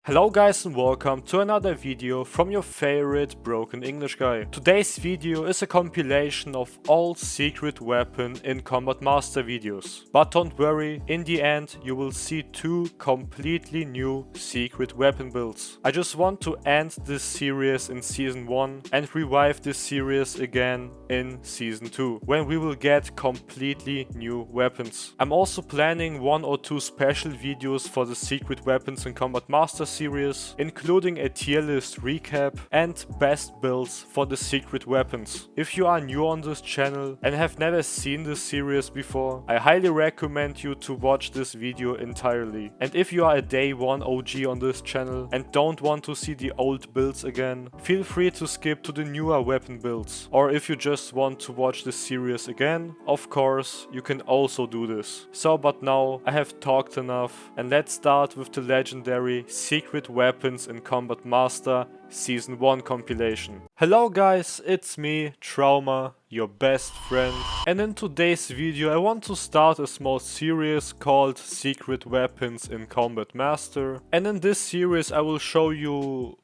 Hello guys and welcome to another video from your favorite broken English guy. Today's video is a compilation of all secret weapon in Combat Master videos. But don't worry, in the end you will see two completely new secret weapon builds. I just want to end this series in season 1 and revive this series again in season 2, when we will get completely new weapons. I'm also planning 1 or 2 special videos for the secret weapons in Combat Master series, including a tier list recap and best builds for the secret weapons. If you are new on this channel and have never seen this series before, I highly recommend you to watch this video entirely. And if you are a day 1 OG on this channel and don't want to see the old builds again, feel free to skip to the newer weapon builds. Or if you just want to watch this series again, of course, you can also do this. But now I have talked enough and let's start with the legendary secret weapons in Combat Master Season 1 compilation. Hello guys, it's me, Trauma, your best friend, and in today's video I want to start a small series called Secret Weapons in Combat Master, and in this series I will show you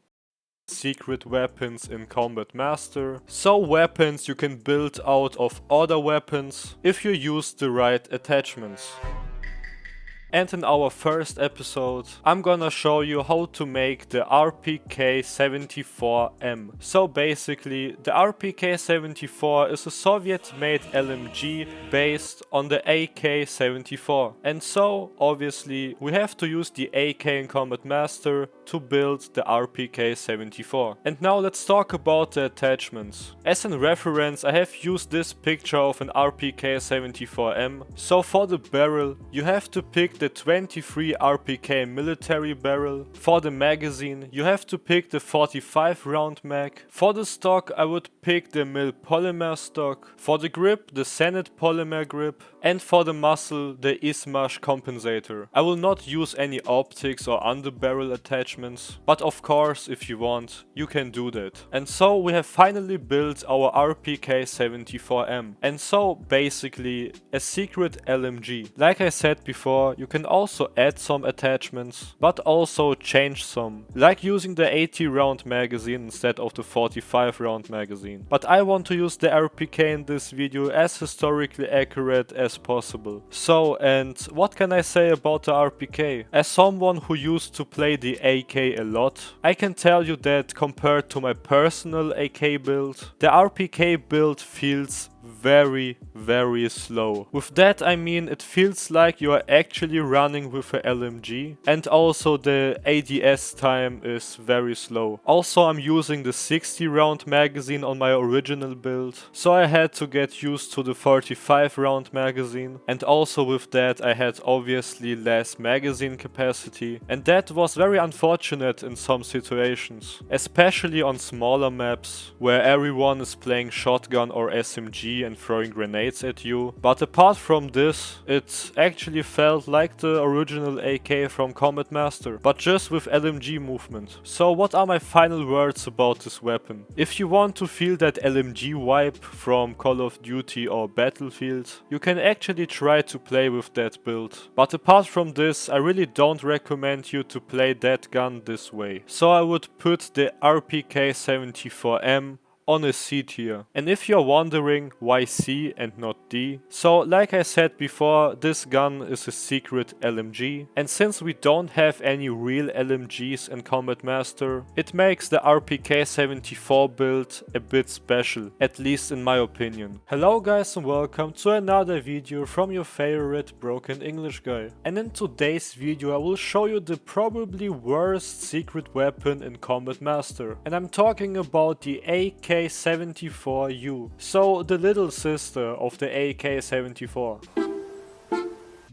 secret weapons in Combat Master, so weapons you can build out of other weapons if you use the right attachments. And in our first episode, I'm gonna show you how to make the RPK-74M. So basically, the RPK-74 is a Soviet-made LMG based on the AK-74. And so, obviously, we have to use the AK in Combat Master to build the RPK-74. And now let's talk about the attachments. As in reference, I have used this picture of an RPK-74M. So for the barrel, you have to pick the 23 RPK military barrel. For the magazine, you have to pick the 45 round mag. For the stock, I would pick the mil polymer stock. For the grip, the Senate polymer grip. And for the muzzle, the Ismash compensator. I will not use any optics or underbarrel attachments, but of course, if you want, you can do that. And so we have finally built our RPK-74M. And so basically a secret LMG. Like I said before, you can also add some attachments, but also change some, like using the 80 round magazine instead of the 45 round magazine. But I want to use the RPK in this video as historically accurate as possible. So, and what can I say about the RPK? As someone who used to play the AK a lot, I can tell you that compared to my personal AK build, the RPK build feels very slow. With that I mean it feels like you are actually running with a LMG, and also the ADS time is very slow. Also I'm using the 60 round magazine on my original build, so I had to get used to the 45 round magazine, and also with that I had obviously less magazine capacity, and that was very unfortunate in some situations, especially on smaller maps where everyone is playing shotgun or SMG and throwing grenades at you. But apart from this, it actually felt like the original AK from Combat Master, but just with LMG movement. So what are my final words about this weapon? If you want to feel that LMG vibe from Call of Duty or Battlefield, you can actually try to play with that build. But apart from this, I really don't recommend you to play that gun this way. So I would put the RPK-74M on a C tier. And if you're wondering why C and not D, so like I said before, this gun is a secret LMG, and since we don't have any real LMGs in Combat Master, it makes the RPK-74 build a bit special, at least in my opinion. Hello guys and welcome to another video from your favorite broken English guy. And in today's video I will show you the probably worst secret weapon in Combat Master. And I'm talking about the AK-74U, so the little sister of the AK-74.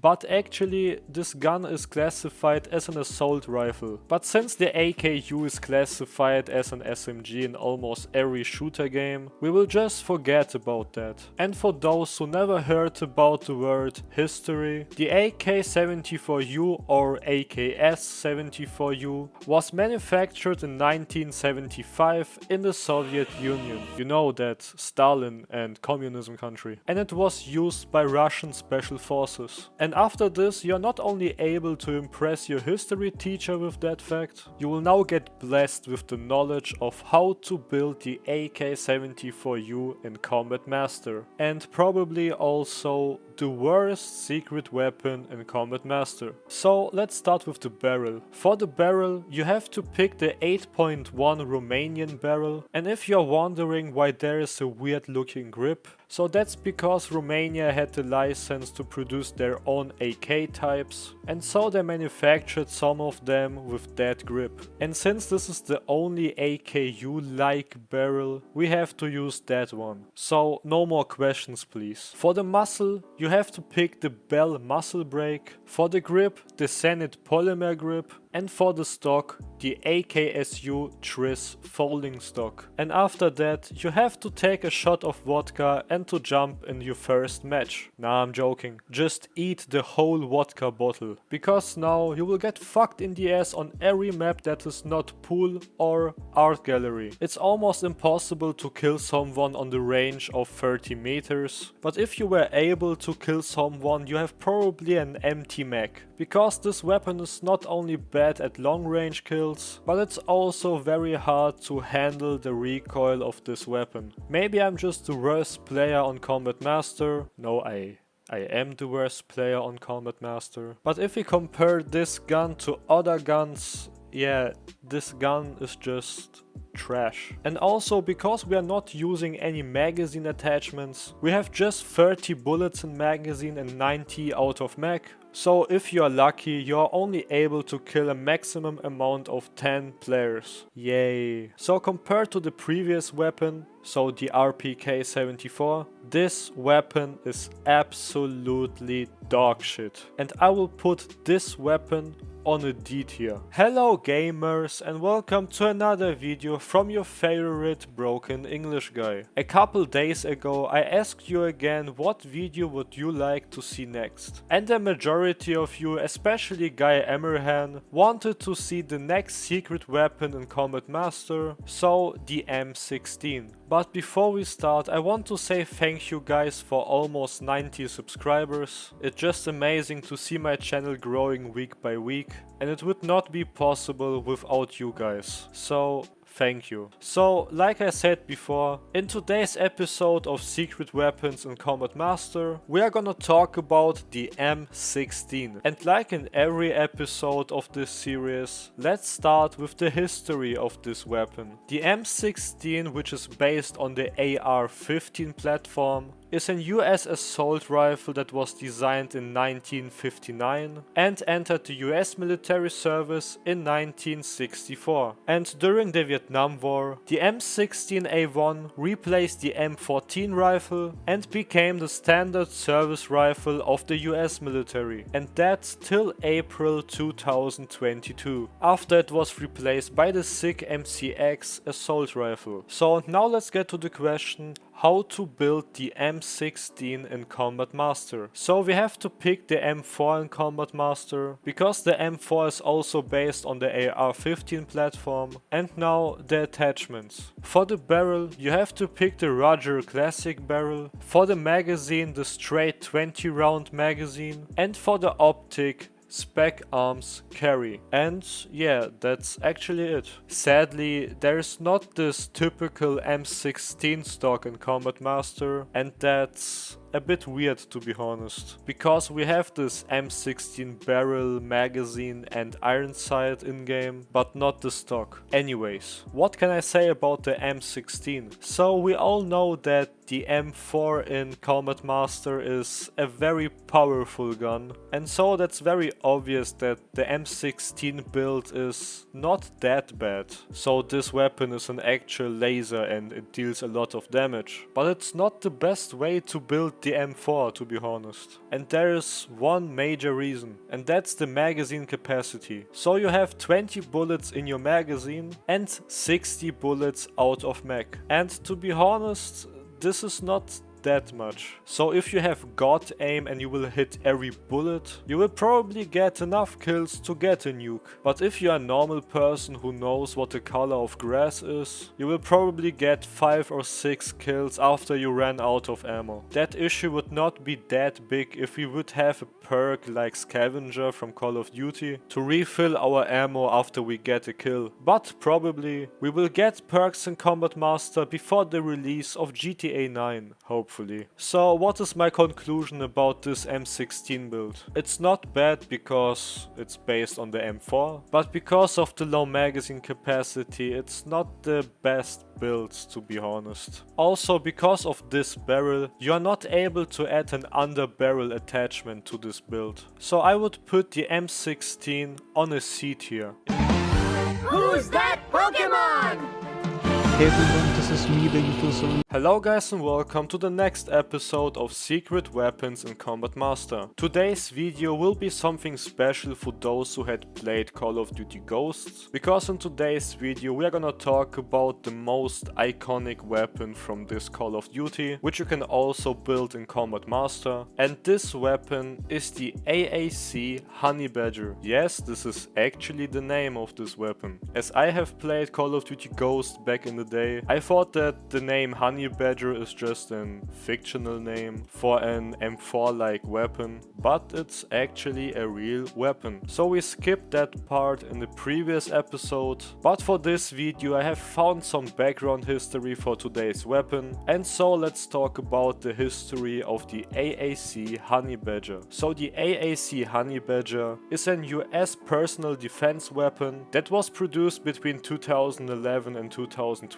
But actually this gun is classified as an assault rifle. But since the AKU is classified as an SMG in almost every shooter game, we will just forget about that. And for those who never heard about the word history, the AK-74U or AKS-74U was manufactured in 1975 in the Soviet Union. You know that Stalin and communism country. And it was used by Russian special forces. And And after this, you're not only able to impress your history teacher with that fact, you will now get blessed with the knowledge of how to build the AK-74U in Combat Master, and probably also the worst secret weapon in Combat Master. So let's start with the barrel. For the barrel, you have to pick the 8.1 Romanian barrel, and if you're wondering why there is a weird looking grip, so that's because Romania had the license to produce their own AK types, and so they manufactured some of them with that grip. And since this is the only AKU-like barrel, we have to use that one. So no more questions please. For the muzzle, you have to pick the Bell muzzle brake, for the grip, the Zenit polymer grip, and for the stock, the AKSU Tris folding stock. And after that, you have to take a shot of vodka and to jump in your first match. Nah, I'm joking. Just eat the whole vodka bottle, because now you will get fucked in the ass on every map that is not pool or art gallery. It's almost impossible to kill someone on the range of 30 meters, but if you were able to kill someone, you have probably an empty mag, because this weapon is not only bad at long range kills, but it's also very hard to handle the recoil of this weapon. Maybe I'm just the worst player on Combat Master. No, I am the worst player on Combat Master. But if we compare this gun to other guns, yeah, this gun is just trash. And also, because we are not using any magazine attachments, we have just 30 bullets in magazine and 90 out of mag. So if you are lucky, you are only able to kill a maximum amount of 10 players. Yay. So compared to the previous weapon, so the RPK-74, this weapon is absolutely dog shit. And I will put this weapon on a D tier. Hello gamers, and welcome to another video from your favorite broken English guy. A couple days ago I asked you again what video would you like to see next, and the majority of you, especially Guy Emerhan, wanted to see the next secret weapon in Combat Master, so the M16. But before we start, I want to say thank you guys for almost 90 subscribers. It's just amazing to see my channel growing week by week, and it would not be possible without you guys. So thank you. So, like I said before, in today's episode of Secret Weapons in Combat Master, we are gonna talk about the M16. And like in every episode of this series, let's start with the history of this weapon. The M16, which is based on the AR-15 platform, is a US assault rifle that was designed in 1959 and entered the US military service in 1964. And during the Vietnam War, the M16A1 replaced the M14 rifle and became the standard service rifle of the US military, and that till April 2022, after it was replaced by the SIG MCX assault rifle. So now let's get to the question, how to build the M16 in Combat Master. So we have to pick the M4 in Combat Master, because the M4 is also based on the AR-15 platform. And now the attachments. For the barrel, you have to pick the Roger Classic barrel. For the magazine, the straight 20 round magazine. And for the optic, Spec Arms Carry. And yeah, that's actually it. Sadly, there's not this typical M16 stock in Combat Master, and that's a bit weird, to be honest, because we have this M16 barrel, magazine and iron sight in game, but not the stock. Anyways, what can I say about the M16? So we all know that the M4 in Combat Master is a very powerful gun, and so that's very obvious that the M16 build is not that bad. So this weapon is an actual laser and it deals a lot of damage, but it's not the best way to build the M4, to be honest. And there is one major reason, and that's the magazine capacity. So you have 20 bullets in your magazine and 60 bullets out of mag. And to be honest, this is not that much. So if you have god aim and you will hit every bullet, you will probably get enough kills to get a nuke. But if you are a normal person who knows what the color of grass is, you will probably get 5 or 6 kills after you ran out of ammo. That issue would not be that big if we would have a perk like Scavenger from Call of Duty to refill our ammo after we get a kill. But probably we will get perks in Combat Master before the release of GTA 9, hopefully. So what is my conclusion about this M16 build? It's not bad because it's based on the M4, but because of the low magazine capacity, it's not the best build, to be honest. Also, because of this barrel, you are not able to add an under barrel attachment to this build. So I would put the M16 on a C tier. Who's that Pokemon? Hey everyone, this is me, the Vityaz. Hello guys and welcome to the next episode of Secret Weapons in Combat Master. Today's video will be something special for those who had played Call of Duty Ghosts, because in today's video we are gonna talk about the most iconic weapon from this Call of Duty, which you can also build in Combat Master, and this weapon is the AAC Honey Badger. Yes, this is actually the name of this weapon. As I have played Call of Duty Ghosts back in the day, I thought that the name Honey Badger is just a fictional name for an M4 like weapon, but it's actually a real weapon. So we skipped that part in the previous episode, but for this video I have found some background history for today's weapon, and so let's talk about the history of the AAC Honey Badger. So the AAC Honey Badger is an US personal defense weapon that was produced between 2011 and 2020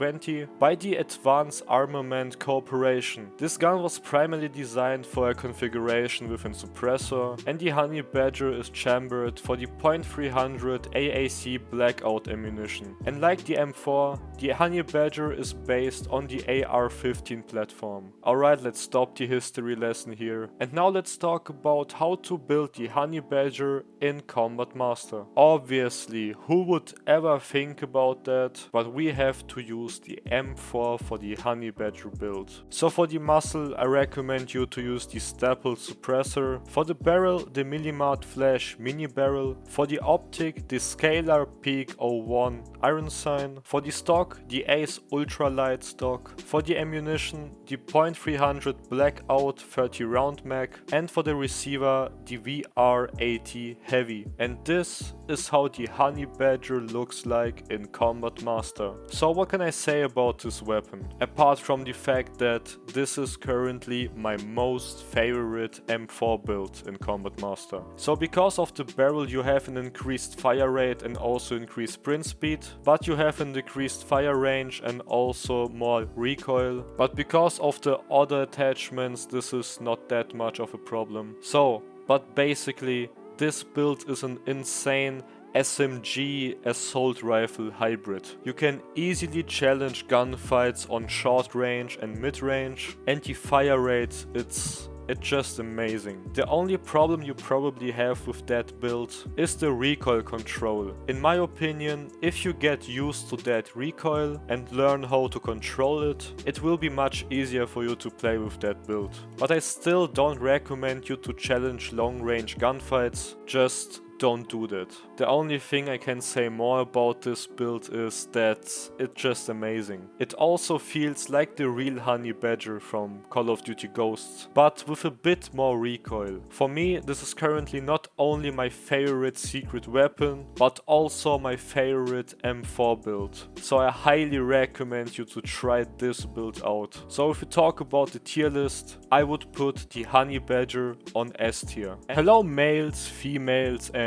by the Advanced Armament Corporation. This gun was primarily designed for a configuration with a suppressor, and the Honey Badger is chambered for the .300 AAC blackout ammunition. And like the M4, the Honey Badger is based on the AR-15 platform. Alright, let's stop the history lesson here, and now let's talk about how to build the Honey Badger in Combat Master. Obviously, who would ever think about that, but we have to use the M4 for the Honey Badger build. So for the muzzle, I recommend you to use the staple suppressor. For the barrel, the Millimart Flash mini barrel. For the optic, the Scalar Peak 01 iron sign. For the stock, the Ace ultralight stock. For the ammunition, the .300 blackout 30 round mag. And for the receiver, the VR80 heavy. And this is how the Honey Badger looks like in Combat Master. So what can I say about this weapon, apart from the fact that this is currently my most favorite M4 build in Combat Master. So because of the barrel you have an increased fire rate and also increased sprint speed, but you have an decreased fire range and also more recoil, but because of the other attachments this is not that much of a problem. So, but basically this build is an insane SMG assault rifle hybrid. You can easily challenge gunfights on short range and mid range, and the fire rate, it's just amazing. The only problem you probably have with that build is the recoil control. In my opinion, if you get used to that recoil and learn how to control it, it will be much easier for you to play with that build. But I still don't recommend you to challenge long range gunfights, just don't do that. The only thing I can say more about this build is that it's just amazing. It also feels like the real Honey Badger from Call of Duty Ghosts, but with a bit more recoil. For me, this is currently not only my favorite secret weapon, but also my favorite M4 build. So I highly recommend you to try this build out. So if we talk about the tier list, I would put the Honey Badger on S tier. Hello males, females and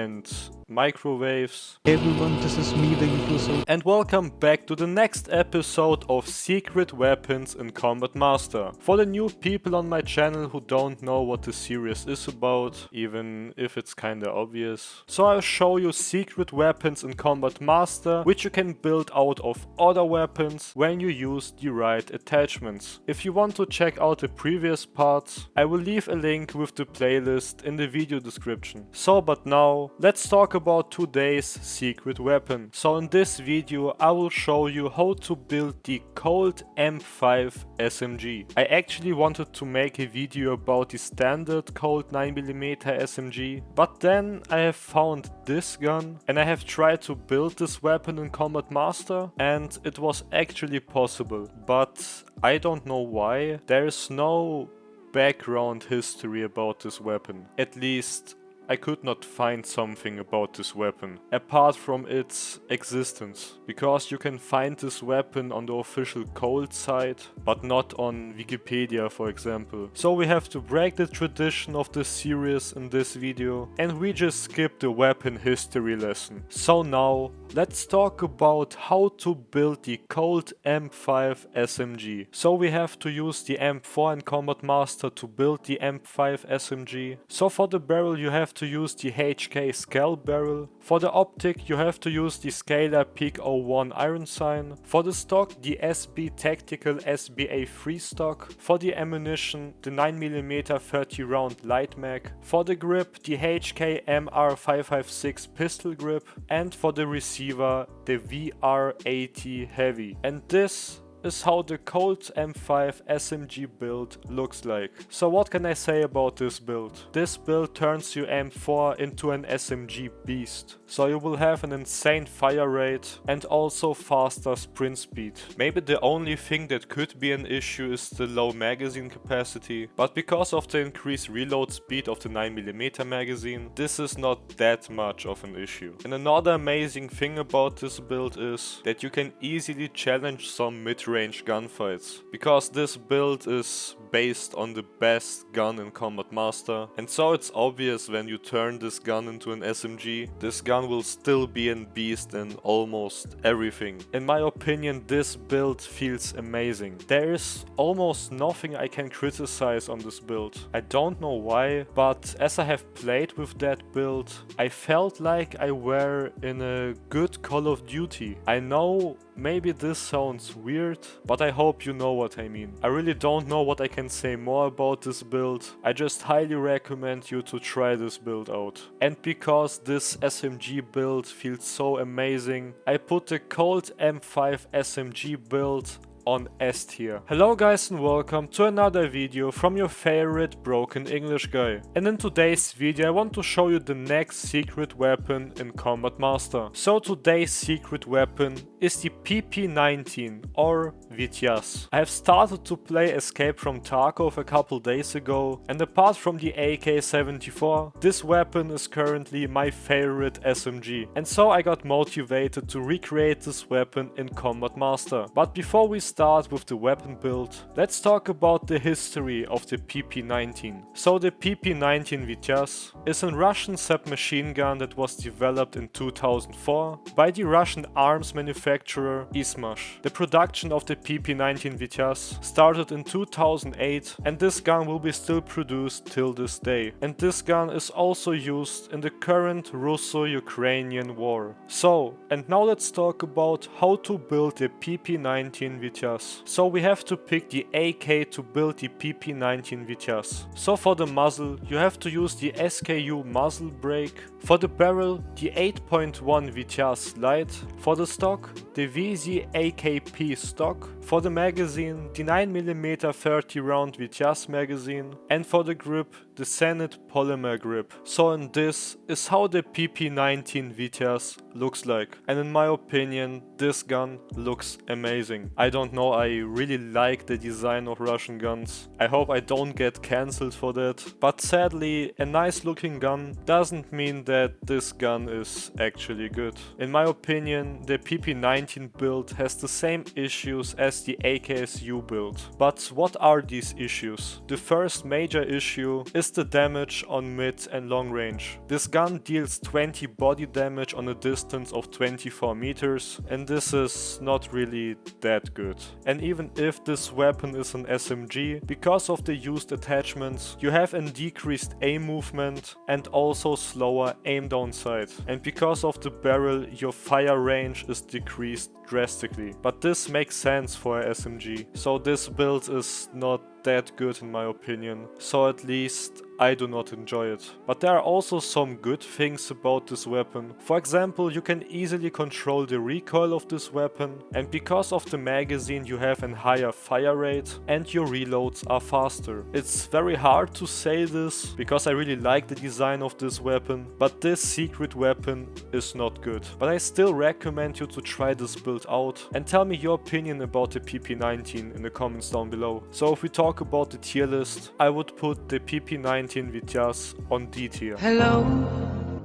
microwaves. Hey everyone, this is me, the Vityaz. And welcome back to the next episode of Secret Weapons in Combat Master. For the new people on my channel who don't know what the series is about, even if it's kinda obvious. So I'll show you secret weapons in Combat Master, which you can build out of other weapons when you use the right attachments. If you want to check out the previous parts, I will leave a link with the playlist in the video description. So but now, let's talk about today's secret weapon. So in this video I will show you how to build the Colt M5 SMG. I actually wanted to make a video about the standard Colt 9mm SMG, but then I have found this gun and I have tried to build this weapon in Combat Master and it was actually possible, but I don't know why. There is no background history about this weapon. At least I could not find something about this weapon apart from its existence, because you can find this weapon on the official Colt site but not on Wikipedia, for example. So we have to break the tradition of this series in this video and we just skip the weapon history lesson. So now let's talk about how to build the Colt M5 SMG. So we have to use the M4 in Combat Master to build the M5 SMG. So for the barrel you have to use the HK Scalp barrel. For the optic you have to use the Scalar Peak 01 iron sign. For the stock the SB Tactical SBA3 stock. For the ammunition the 9mm 30 round light mag. For the grip the HK MR556 pistol grip. And for the receiver the VR80 heavy. And this is how the Colt M5 SMG build looks like. So what can I say about this build? This build turns your M4 into an SMG beast. So you will have an insane fire rate and also faster sprint speed. Maybe the only thing that could be an issue is the low magazine capacity, but because of the increased reload speed of the 9mm magazine, this is not that much of an issue. And another amazing thing about this build is that you can easily challenge some mid-range gunfights, because this build is based on the best gun in Combat Master, and so it's obvious when you turn this gun into an SMG, this gun will still be a beast in almost everything. In my opinion, this build feels amazing. There is almost nothing I can criticize on this build. I don't know why, but as I have played with that build, I felt like I were in a good Call of Duty. I know maybe this sounds weird, but I hope you know what I mean. I really don't know what I can say more about this build. I just highly recommend you to try this build out. And because this SMG build feels so amazing, I put the Colt M5 SMG build on S tier. Hello guys and welcome to another video from your favorite broken English guy. And in today's video I want to show you the next secret weapon in Combat Master. So today's secret weapon is the PP19 or Vityaz. I have started to play Escape from Tarkov a couple days ago, and apart from the AK-74, this weapon is currently my favorite SMG. And so I got motivated to recreate this weapon in Combat Master. But before we start with the weapon build, let's talk about the history of the PP19. So the PP19 Vityaz is a Russian submachine gun that was developed in 2004 by the Russian arms manufacturer Izmash. The production of the PP19 Vityaz started in 2008 and this gun will be still produced till this day. And this gun is also used in the current Russo-Ukrainian war. So, and now let's talk about how to build the PP19 Vityaz. So we have to pick the AK to build the PP19 Vityaz. So for the muzzle you have to use the SKU muzzle brake. For the barrel the 8.1 Vityaz light. For the stock the VZ AKP stock. For the magazine the 9mm 30 round Vityaz magazine. And for the grip the Zenit polymer grip. So and this is how the PP19 Vityaz looks like. And in my opinion this gun looks amazing. I don't know, I really like the design of Russian guns. I hope I don't get cancelled for that. But sadly a nice looking gun doesn't mean that this gun is actually good. In my opinion the PP19 build has the same issues as the AKSU build. But what are these issues? The first major issue is the damage on mid and long range. This gun deals 20 body damage on a distance of 24 meters and this is not really that good. And even if this weapon is an SMG, because of the used attachments you have a decreased aim movement and also slower aim down sight. And because of the barrel your fire range is decreased drastically. But this makes sense for a SMG. So this build is not that good in my opinion. So at least I do not enjoy it. But there are also some good things about this weapon. For example, you can easily control the recoil of this weapon, and because of the magazine you have a higher fire rate and your reloads are faster. It's very hard to say this because I really like the design of this weapon, but this secret weapon is not good. But I still recommend you to try this build out and tell me your opinion about the PP19 in the comments down below. So if we talk about the tier list, I would put the PP19 Vityaz on D tier. Hello,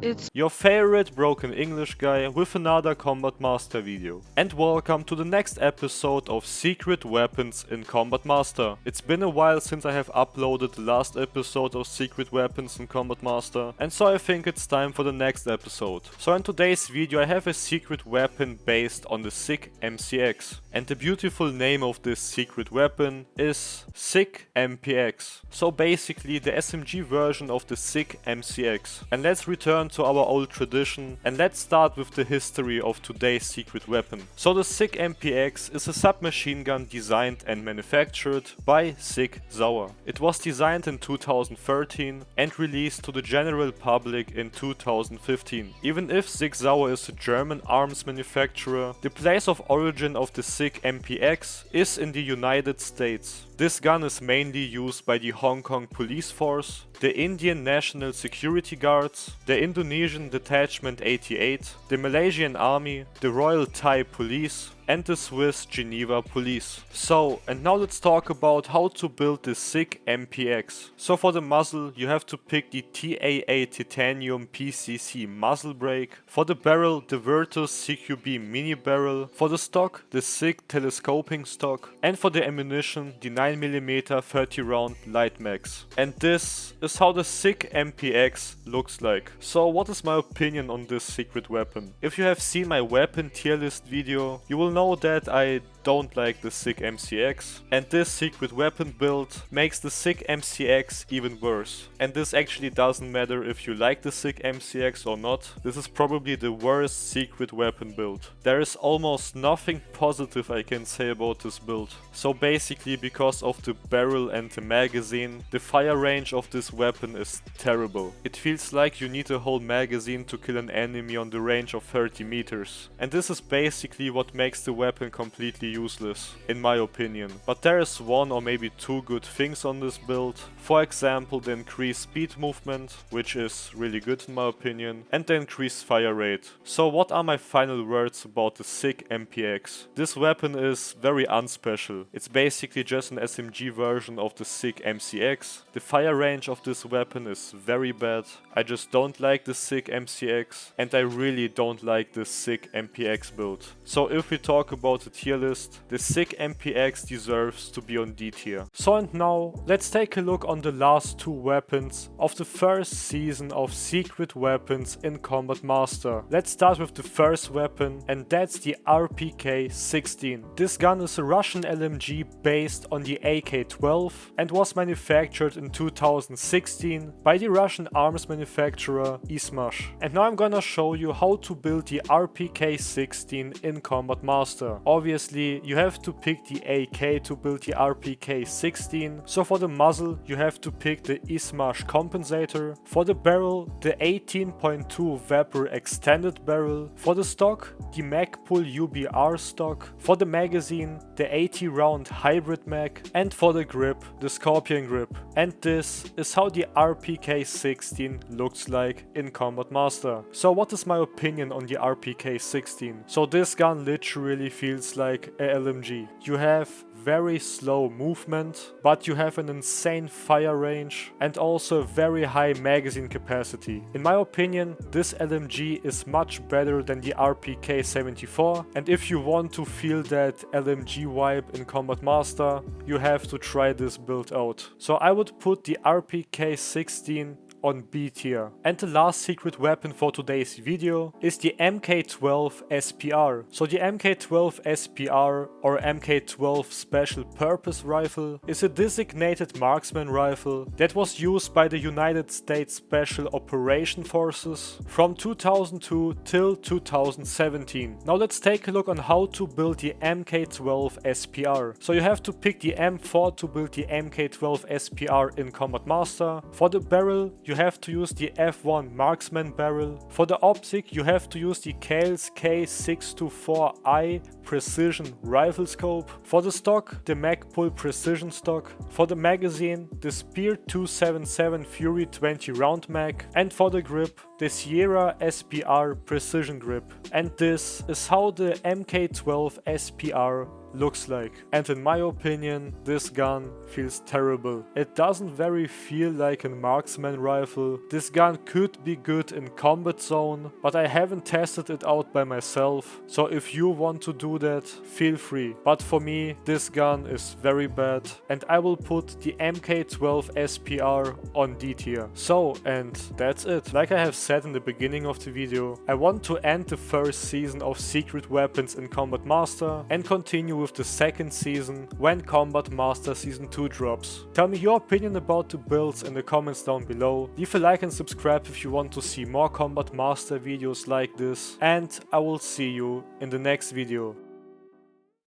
it's Your favorite broken English guy with another Combat Master video. And welcome to the next episode of Secret Weapons in Combat Master. It's been a while since I have uploaded the last episode of Secret Weapons in Combat Master, and so I think it's time for the next episode. So in today's video I have a secret weapon based on the SIG MCX. And the beautiful name of this secret weapon is SIG MPX. So basically the SMG version of the SIG MCX. And let's return to our old tradition and let's start with the history of today's secret weapon. So the SIG MPX is a submachine gun designed and manufactured by SIG Sauer. It was designed in 2013 and released to the general public in 2015. Even if SIG Sauer is a German arms manufacturer, the place of origin of the SIG MPX is in the United States. This gun is mainly used by the Hong Kong Police Force, the Indian National Security Guards, the Indonesian Detachment 88, the Malaysian Army, the Royal Thai Police, and the Swiss Geneva Police. So, and now let's talk about how to build the SIG MPX. So for the muzzle, you have to pick the TAA Titanium PCC muzzle brake. For the barrel, the Virtus CQB mini barrel. For the stock, the SIG telescoping stock. And for the ammunition, the 9mm 30 round light mags. And this is how the SIG MPX looks like. So what is my opinion on this secret weapon? If you have seen my weapon tier list video, you will know that I don't like the SIG MCX, and this secret weapon build makes the SIG MCX even worse. And this actually doesn't matter if you like the SIG MCX or not, this is probably the worst secret weapon build. There is almost nothing positive I can say about this build. So basically because of the barrel and the magazine, the fire range of this weapon is terrible. It feels like you need a whole magazine to kill an enemy on the range of 30 meters. And this is basically what makes the weapon completely useless, in my opinion. But there is one or maybe two good things on this build. For example, the increased speed movement, which is really good in my opinion, and the increased fire rate. So what are my final words about the SIG MPX? This weapon is very unspecial. It's basically just an SMG version of the SIG MCX. The fire range of this weapon is very bad. I just don't like the SIG MCX, and I really don't like the SIG MPX build. So if we talk about the tier list, the SIG MPX deserves to be on D tier. So and now, let's take a look on the last two weapons of the first season of Secret Weapons in Combat Master. Let's start with the first weapon, and that's the RPK-16. This gun is a Russian LMG based on the AK-12 and was manufactured in 2016 by the Russian arms manufacturer Izmash. And now I'm gonna show you how to build the RPK-16 in Combat Master. Obviously, you have to pick the AK to build the RPK-16. So for the muzzle, you have to pick the Izmash compensator. For the barrel, the 18.2 Vapor extended barrel. For the stock, the Magpul UBR stock. For the magazine, the 80 round hybrid mag. And for the grip, the Scorpion grip. And this is how the RPK-16 looks like in Combat Master. So what is my opinion on the RPK-16? So this gun literally feels like a LMG. You have very slow movement, but you have an insane fire range and also a very high magazine capacity. In my opinion, this LMG is much better than the RPK-74, and if you want to feel that LMG vibe in Combat Master, you have to try this build out. So I would put the RPK-16 on B tier. And the last secret weapon for today's video is the MK12 SPR. So the MK12 SPR or MK12 Special Purpose Rifle is a designated marksman rifle that was used by the United States Special Operation Forces from 2002 till 2017. Now let's take a look on how to build the MK12 SPR. So you have to pick the M4 to build the MK12 SPR in Combat Master. For the barrel you have to use the F1 marksman barrel. For the optic you have to use the Kales K624i precision rifle scope. For the stock, the Magpul precision stock. For the magazine, the Spear 277 Fury 20 round mag. And for the grip, the Sierra SPR precision grip. And this is how the MK12 SPR looks like. And in my opinion, this gun feels terrible. It doesn't very feel like a marksman rifle. This gun could be good in combat zone, but I haven't tested it out by myself. So if you want to do that, feel free. But for me, this gun is very bad and I will put the MK12 SPR on D tier. So, and that's it. Like I have said in the beginning of the video, I want to end the first season of Secret Weapons in Combat Master and continue with the second season when Combat Master Season 2 drops. Tell me your opinion about the builds in the comments down below. Leave a like and subscribe if you want to see more Combat Master videos like this, and I will see you in the next video.